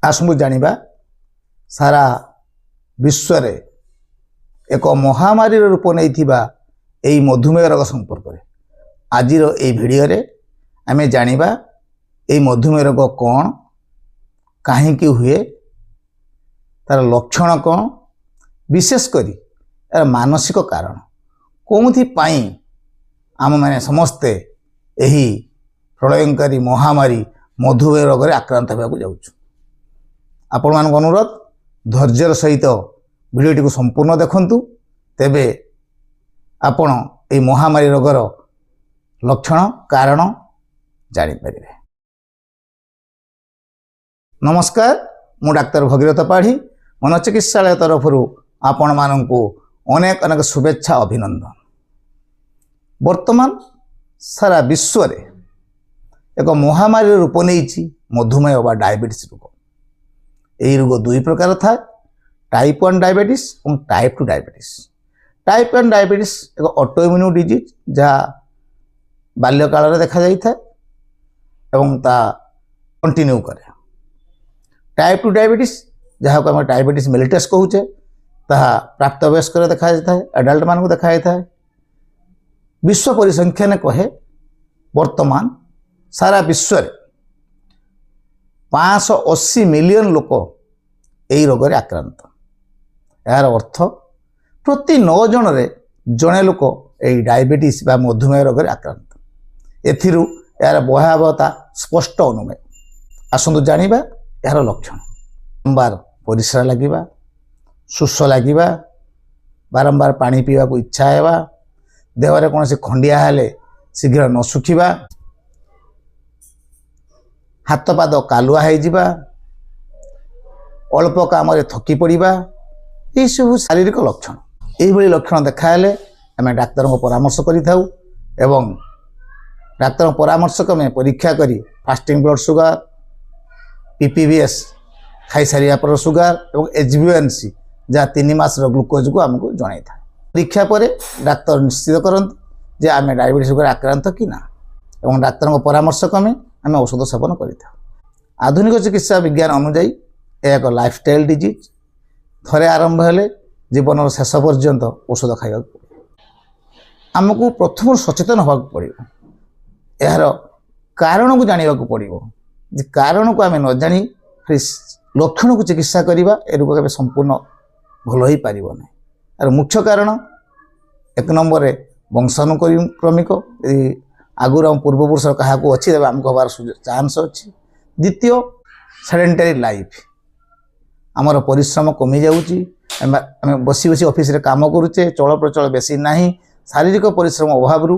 आसमु जानिबा सारा विश्व रे एक महामारी रूप नहीं एई मधुमेह रोग संपर्क में आज भिडियो रे आमे जानिबा एई मधुमेह रोग कौन कहीं हुए तार लक्षण कौन विशेषकर यार मानसिक कारण कौथि आम मैंने समस्ते यही प्रलयंकारी महामारी मधुमेह रोग रे आक्रांत होगा जाऊँ। आपण मान अनुरोध धैर्यर सहित भिडियोटी को संपूर्ण देखंतु तेबे आपण ए महामारी रोगर लक्षण कारण जानी परिबे। नमस्कार, मु डाक्टर भगीरथ पाढ़ी मनोचिकित्सालय तरफ आपण मानंकु अनेक अनेक शुभेच्छा अभिनंदन। वर्तमान सारा विश्व रे एक महामारी रूप नहीं मधुमेह बा डायबिटीज रोग। यही रोग दुई प्रकार था, टाइप 1 डायबिटीज और टाइप 2 डायबिटीज। टाइप 1 डायबिटीज एक ऑटोइम्यून डिजीज जहाँ बाल्यकाल में देखा जाता है एवं ता कंटिन्यू करे। टाइप 2 डायबिटीज जहाँ को आम डायबिटीज मेलिटस कहूचे ताहा प्राप्त वयस्क देखा जाता है, एडल्ट मान को देखा जाता है। विश्व परिसंख्यान कहे वर्तमान सारा विश्व रे 580 मिलियन लोक यही रोग रे आक्रांत। यार अर्थ प्रति 9 जन रे जड़े लोक यही डायबिटीज बा मधुमेह रोग रे आक्रांत। एथिरु यार भयावहता स्पष्ट अनुमेय। आसंतु जानिबा यार लक्षण। बारंबार परिश्रा लागिबा, सुस लागिबा, बारंबार पानी पीवा को इच्छा हेबा, देहरे कौन से खंडिया हेले शीघ्र न सुखिबा, हाथ पाद कालुआ हो, अल्प काम थकी पड़ा, ये सब शारीरिक लक्षण। यही लक्षण देखाले आम डाक्तर को परामर्श करिथाउ एवं डाक्तर परामर्श क्रमे परीक्षा करी फास्टिंग ब्लड सुगर, पीपीवीएस खाई सारिया पर सुगर और HbA1c जहाँ 3 मास ग्लुकोज को आमको जन था। परीक्षा पर डाक्तर निश्चित करते जे आम डायबिटीज रोग आक्रांत कि ना एवं डाक्तर को परामर्श क्रमे आम औषध सेवन करिथा। आधुनिक चिकित्सा विज्ञान अनुजाई एक लाइफस्टाइल डिजीज। थरे आरंभ हेले जीवन शेष पर्यंत औषध खाइबा आमको प्रथम सचेतन होगा पड़ो। यार कारण को जानवा पड़ो। कारण को आम न जानी लक्षण को चिकित्सा करवा ए रोग के संपूर्ण भल हो पार ना। यार मुख्य कारण एक नंबर वंशानुक्रमिक आगुर आम पूर्वपुरुष क्या अच्छी तेज आमको हबार चान्स अच्छी। द्वितीय सेडेंटरी लाइफ, आमर परिश्रम कमी जाऊँगी, आम बसी बसी ऑफिस रे काम करुचे, चल प्रचल बेसी नहीं, शारीरिक परिश्रम अभाव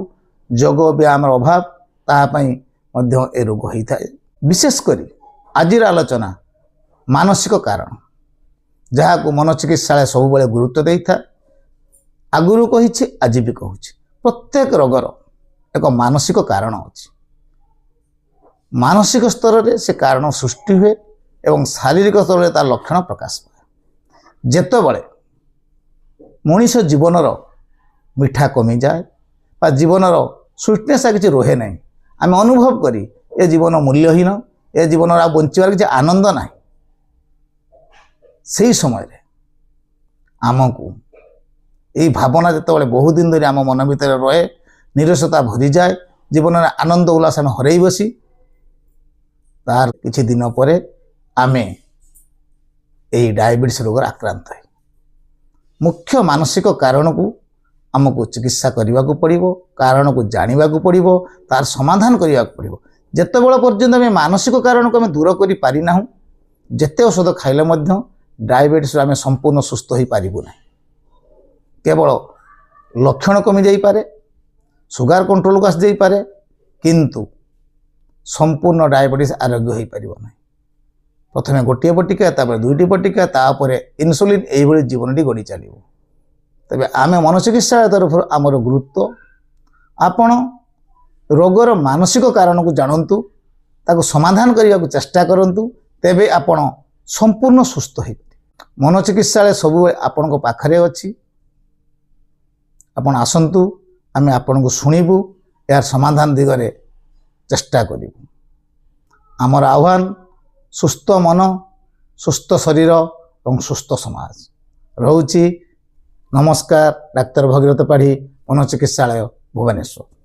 योग व्यायाम अभाव तापाई ए रोग होता है। विशेषकर आज आलोचना मानसिक कारण जहाँ को मनोचिकित्सालय सब बड़े गुरुत्व दे था। आगुरी कही आज भी कहूँ प्रत्येक रोगर एक मानसिक कारण अच्छी। मानसिक स्तर रे से कारण सृष्टि हुए एवं शारीरिक स्तर रे तार लक्षण प्रकाश पाए। जेतेबेले मनीष जीवनर मिठा कमी जाए बा जीवनर स्वीटनेस किसी रहे ना, आम अनुभव करी ए जीवन मूल्यहीन, ए जीवन आ बंचार किसी आनंद ना, से समय रे आमको यही भावना जिते बहुत दिन धरी आम मन भीतर रहे, निरसता भरी जाए, जीवन में आनंद उल्लास आम हरई बसी, तार किछि दिन पर आमे यही डायबिटीज रोग आक्रांत है। मुख्य मानसिक कारण को आमको चिकित्सा करने को पड़ो, कारण को जानवा को पड़ो, तार समाधान करने को पड़ो। जितेबाला पर्यंत आम मानसिक कारण को आम दूर कर पारिना, जेते औषध खाइले मध्य डायबिटीज आम संपूर्ण सुस्थ हो पारिबु ना। केवल लक्षण कमी जाई पारे, सुगर कंट्रोल को आसी जाई पारे, किंतु संपूर्ण डायबिटीज आरोग्य हो पार ना। प्रथम गोटे बटिका, तापर 2टी बटिका, तापर इनसुलिन, यही जीवनटी गढ़ी चलो। तेज आम मनोचिकित्सालय तरफ आमर गुरुत्व आपण रोगर मानसिक कारण को जानतु, ताको समाधान करने को चेष्टा करंतु, तेबे आपण संपूर्ण सुस्थ हो। मनोचिकित्सालय सब आपण को पाखरे अच्छी। आपण आसंतु, आम आपण को शुणिबु, यार समाधान दिगरे चेष्टा करूँ। आमर आह्वान सुस्थ मन ସୁସ୍ଥ ଶରୀର ଏବଂ ସୁସ୍ଥ ସମାଜ। ରହୁଛି। ନମସ୍କାର। ଡାକ୍ତର ଭଗୀରଥ ପାଢ଼ୀ ମନୋଚିକିତ୍ସାଳୟ, ଭୁବନେଶ୍ୱର।